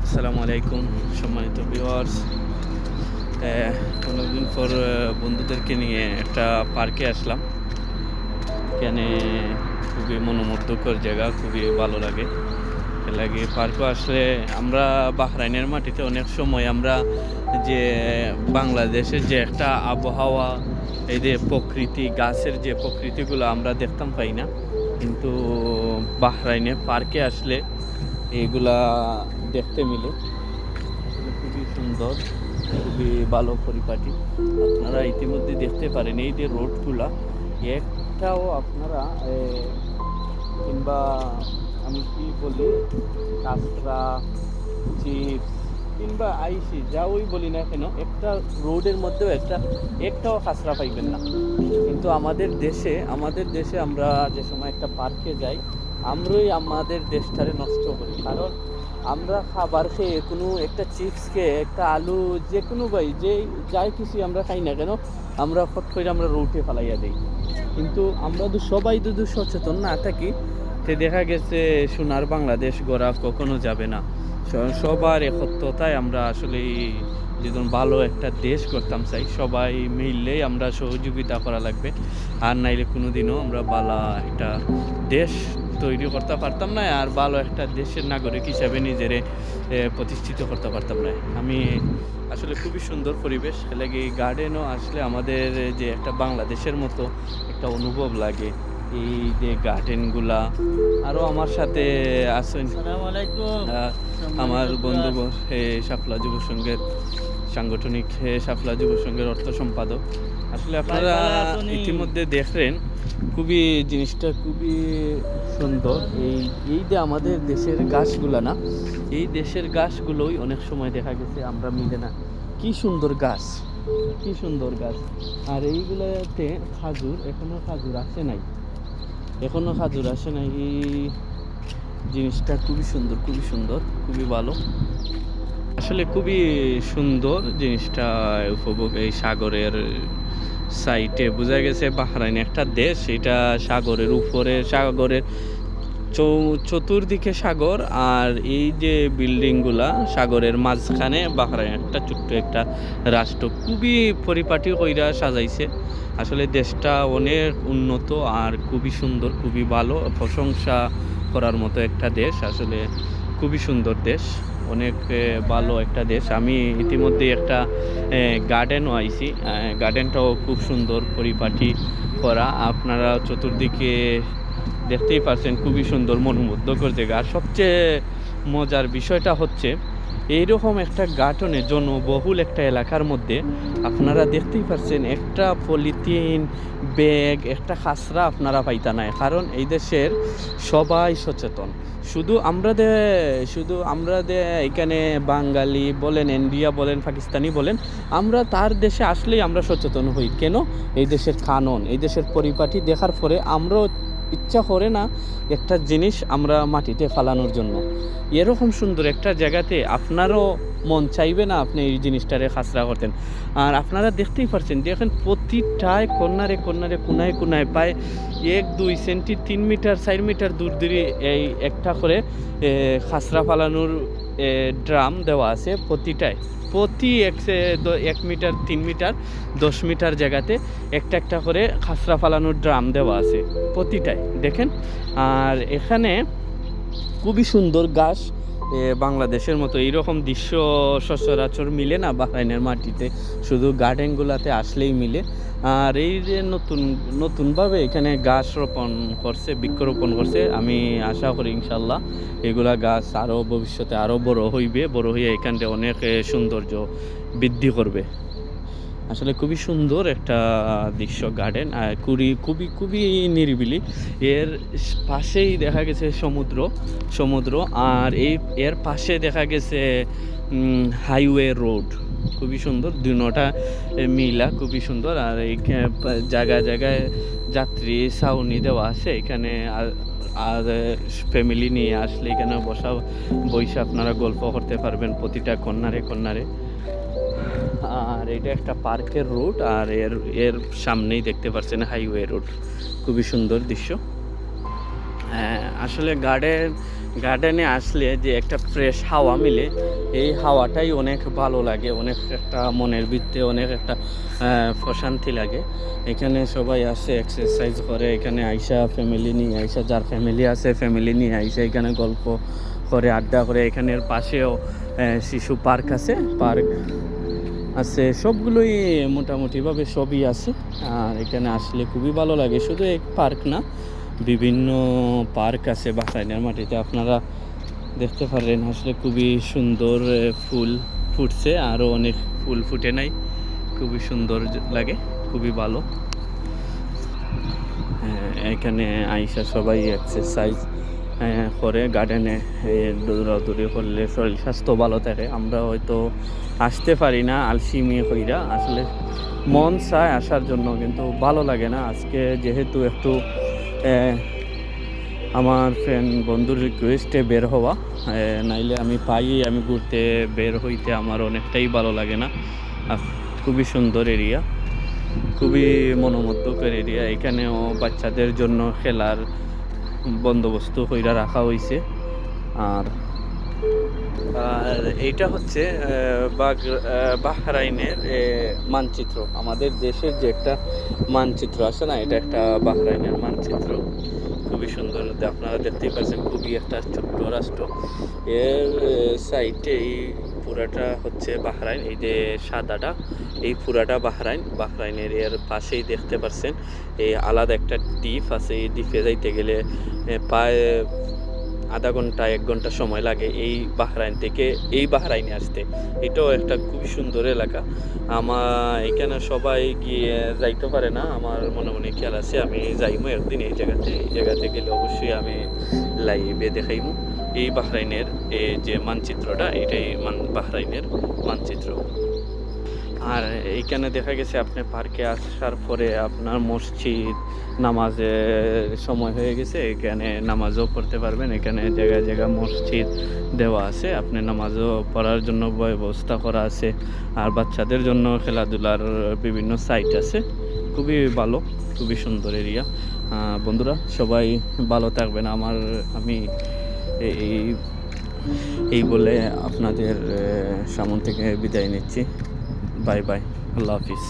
আসসালামু আলাইকুম সম্মানিত ভিউয়ার্স। অনেকদিন পর বন্ধুদেরকে নিয়ে একটা পার্কে আসলাম। এখানে খুবই মনোমুগ্ধকর জায়গা, খুবই ভালো লাগে। লাগে পার্কে আসলে আমরা বাহরাইনের মাটিতে অনেক সময় আমরা যে বাংলাদেশের যে একটা আবহাওয়া, এই যে প্রকৃতি, গাছের যে প্রকৃতিগুলো আমরা দেখতাম পাই না, কিন্তু বাহরাইনে পার্কে আসলে এইগুলা দেখতে মিলে। আসলে খুবই সুন্দর, খুবই ভালো পরিপাটি। আপনারা ইতিমধ্যে দেখতে পারেন এই যে রোডগুলা, একটাও আপনারা কিংবা আমি কি বলি, কাঁচরা, চিপস কিংবা আইসি যা ওই বলি না কেন, একটা রোডের মধ্যেও একটাও কাঁচরা পাইবেন না। কিন্তু আমাদের দেশে আমরা যে সময় একটা পার্কে যাই, আমরাই আমাদের দেশটারে নষ্ট করি। কারণ আমরা খাবার খেয়ে কোনো একটা চিপস খেয়ে একটা আলু যে কোনো যাই কিছু আমরা খাই না কেন, আমরা ফট করে আমরা রোডে ফেলাইয়া দিই। কিন্তু আমরা তো সবাই যদি সচেতন না থাকি, তে দেখা গেছে সোনার বাংলাদেশ গড়া কখনো যাবে না। সবার একত্রতায় আমরা আসলে যেজন ভালো একটা দেশ করতাম চাই, সবাই মিললেই আমরা সহযোগিতা করা লাগবে। আর নাইলে কোনো দিনও আমরা ভালো একটা দেশ তৈরি করতে পারতাম না, আর ভালো একটা দেশের নাগরিক হিসাবে নিজেরে প্রতিষ্ঠিত করতে পারতাম না। আমি আসলে খুবই সুন্দর পরিবেশ লাগে, গার্ডেনও আসলে আমাদের যে একটা বাংলাদেশের মতো একটা অনুভব লাগে। এই যে গার্ডেনগুলা, আরও আমার সাথে আছেন আমার বন্ধু শাপলা যুব সংঘের সাংগঠনিক শাপলা যুব সংঘের অর্থ সম্পাদক। আসলে আপনারা ইতিমধ্যে দেখলেন, খুবই জিনিসটা খুবই সুন্দর। এই যে আমাদের দেশের গাছগুলা না, এই দেশের গাছগুলোই অনেক সময় দেখা গেছে আমরা মিলে না। কি সুন্দর গাছ, কি সুন্দর গাছ। আর এইগুলাতে এখনো খাজুর আসে নাই। এই জিনিসটা খুবই সুন্দর, খুবই সুন্দর, খুবই ভালো। আসলে খুবই সুন্দর জিনিসটা উপভোগ। এই সাগরের সাইটে বোঝা গেছে বাহরাইন একটা দেশ, এটা সাগরের উপরে, সাগরের চতুর্দিকে সাগর, আর এই যে বিল্ডিংগুলা সাগরের মাঝখানে বাহরাইন একটা ছোট্ট একটা রাষ্ট্র। খুবই পরিপাটি কইরা সাজাইছে। আসলে দেশটা অনেক উন্নত আর খুবই সুন্দর, খুবই ভালো, প্রশংসা করার মতো একটা দেশ। আসলে খুবই সুন্দর দেশ, অনেক ভালো একটা দেশ। আমি ইতিমধ্যে একটা গার্ডেনও আইছি, গার্ডেনটাও খুব সুন্দর, পরিপাটি করা। আপনারা চতুর্দিকে দেখতেই পাচ্ছেন, খুবই সুন্দর, মনোমুগ্ধকর জায়গা। আর সবচেয়ে মজার বিষয়টা হচ্ছে, এইরকম একটা গার্ডেনে জনবহুল একটা এলাকার মধ্যে আপনারা দেখতেই পাচ্ছেন একটা পলিথিন ব্যাগ, একটা খাসরা আপনারা পাইতা নাই। কারণ এই দেশের সবাই সচেতন। শুধু আমরা দে এখানে বাঙালি বলেন, ইন্ডিয়া বলেন, পাকিস্তানি বলেন, আমরা তার দেশে আসলেই আমরা সচেতন হই। কেন? এই দেশের কানুন, এই দেশের পরিপাটি দেখার পরে আমরাও ইচ্ছা করে না একটা জিনিস আমরা মাটিতে ফালানোর জন্য। এরকম সুন্দর একটা জায়গাতে আপনারও মন চাইবে না আপনি এই জিনিসটারে খাসরা করতেন। আর আপনারা দেখতেই পারছেন, দেখেন প্রতিটায় কর্নারে কোনায় প্রায় 1-2 সেন্টি 3 মিটার 4 মিটার দূর দূরে এই একটা করে খাসরা ফালানোর ড্রাম দেওয়া আছে। প্রতি 1 মিটার 3 মিটার 10 মিটার জায়গাতে একটা করে খাসরা ফালানোর ড্রাম দেওয়া আছে প্রতিটায়, দেখেন। আর এখানে খুবই সুন্দর গাছ, বাংলাদেশের মতো এইরকম দৃশ্য সচরাচর মিলে না বাহরাইনের মাটিতে, শুধু গার্ডেনগুলোতে আসলেই মিলে। আর এই যে নতুনভাবে এখানে গাছ বৃক্ষরোপণ করছে, আমি আশা করি ইনশাল্লাহ এগুলা গাছ আরও ভবিষ্যতে আরও বড় হইয়ে এখানটা অনেক সৌন্দর্য বৃদ্ধি করবে। আসলে খুবই সুন্দর একটা দৃশ্য গার্ডেন, আর খুবই নিরিবিলি। এর পাশেই দেখা গেছে সমুদ্র, আর এর পাশে দেখা গেছে হাইওয়ে রোড। খুবই সুন্দর, দুটা মিলা খুবই সুন্দর। আর এই জায়গায় যাত্রী ছাউনি দেওয়া আছে এখানে। আর ফ্যামিলি নিয়ে আসলে এখানে বসে আপনারা গল্প করতে পারবেন প্রতিটা কর্নারে। আর এটা একটা পার্কের রুট, আর এর সামনেই দেখতে পাচ্ছেন হাইওয়ে রোড। খুবই সুন্দর দৃশ্য। আসলে গার্ডেনে আসলে যে একটা ফ্রেশ হাওয়া মিলে, এই হাওয়াটাই অনেক ভালো লাগে, অনেক একটা মনের ভিতরে অনেক একটা প্রশান্তি লাগে। এখানে সবাই আসে এক্সারসাইজ করে, এখানে আইসা ফ্যামিলি নিয়ে আইসা, যার ফ্যামিলি আছে ফ্যামিলি নিয়ে আইসা এখানে গল্প করে, আড্ডা করে। এখানের পাশেও শিশু পার্ক আছে, পার্ক আছে, সবগুলোই মোটামুটিভাবে সবই আছে। আর এখানে আসলে খুবই ভালো লাগে। শুধু এক পার্ক না, বিভিন্ন পার্ক আছে বাহরাইনের মাটিতে, আপনারা দেখতে পারেন। আসলে খুবই সুন্দর ফুল ফুটছে, আরও অনেক ফুল ফুটে নাই, খুবই সুন্দর লাগে, খুবই ভালো। এখানে আইসা সবাই এক্সারসাইজ করে, গার্ডেনে দৌড়াদৌড়ি করলে শরীর স্বাস্থ্য ভালো থাকে। আমরা হয়তো আসতে পারি না, আলসিমি হইরা, আসলে মন চায় আসার জন্য, কিন্তু ভালো লাগে না। আজকে যেহেতু একটু আমার ফ্রেন্ড বন্ধুর রিকোয়েস্টে বের হওয়া, নাইলে আমি আমি ঘুরতে বের হইতে আমার অনেকটাই ভালো লাগে না। খুবই সুন্দর এরিয়া, খুবই মনোমুগ্ধকর এরিয়া। এখানেও বাচ্চাদের জন্য খেলার বন্দোবস্ত কইরা রাখা হয়েছে। আর এইটা হচ্ছে বাহরাইনের মানচিত্র। আমাদের দেশের যে একটা মানচিত্র আছে না, এটা একটা বাহরাইনের মানচিত্র, খুবই সুন্দর। আপনারা দেখতেই পাচ্ছেন, খুবই একটা ছোট্ট রাষ্ট্র। এর সাইডে এই পুরাটা হচ্ছে বাহরাইন, এই যে সাদাটা, এই পুরাটা বাহরাইনের। এর পাশেই দেখতে পাচ্ছেন এই আলাদা একটা দ্বীপ আছে। এই দ্বীপে যাইতে গেলে প্রায় আধা ঘন্টা 1 ঘন্টা সময় লাগে এই বাহরাইন থেকে এই বাহরাইনে আসতে। এটাও একটা খুবই সুন্দর এলাকা। এখানে সবাই গিয়ে যাইতে পারে না, আমার মনে মনে খেয়াল আছে। আমি যাইমু একদিন এই জায়গাতে গেলে অবশ্যই আমি লাইভে দেখাইমু এই বাহরাইনের যে মানচিত্রটা, এটাই বাহরাইনের মানচিত্র। আর এইখানে দেখা গেছে আপনি পার্কে আসার পরে আপনার মসজিদ, নামাজের সময় হয়ে গেছে, এখানে নামাজও পড়তে পারবেন। এখানে জায়গায় জায়গায় মসজিদ দেওয়া আছে, আপনি নামাজও পড়ার জন্য ব্যবস্থা করা আছে। আর বাচ্চাদের জন্য খেলাধুলার বিভিন্ন সাইট আছে, খুবই ভালো, খুবই সুন্দর এরিয়া। বন্ধুরা সবাই ভালো থাকবেন। আমি এই বলে আপনাদের সামনে থেকে বিদায় নিচ্ছি। বাই বাই, আল্লাহ হাফিজ।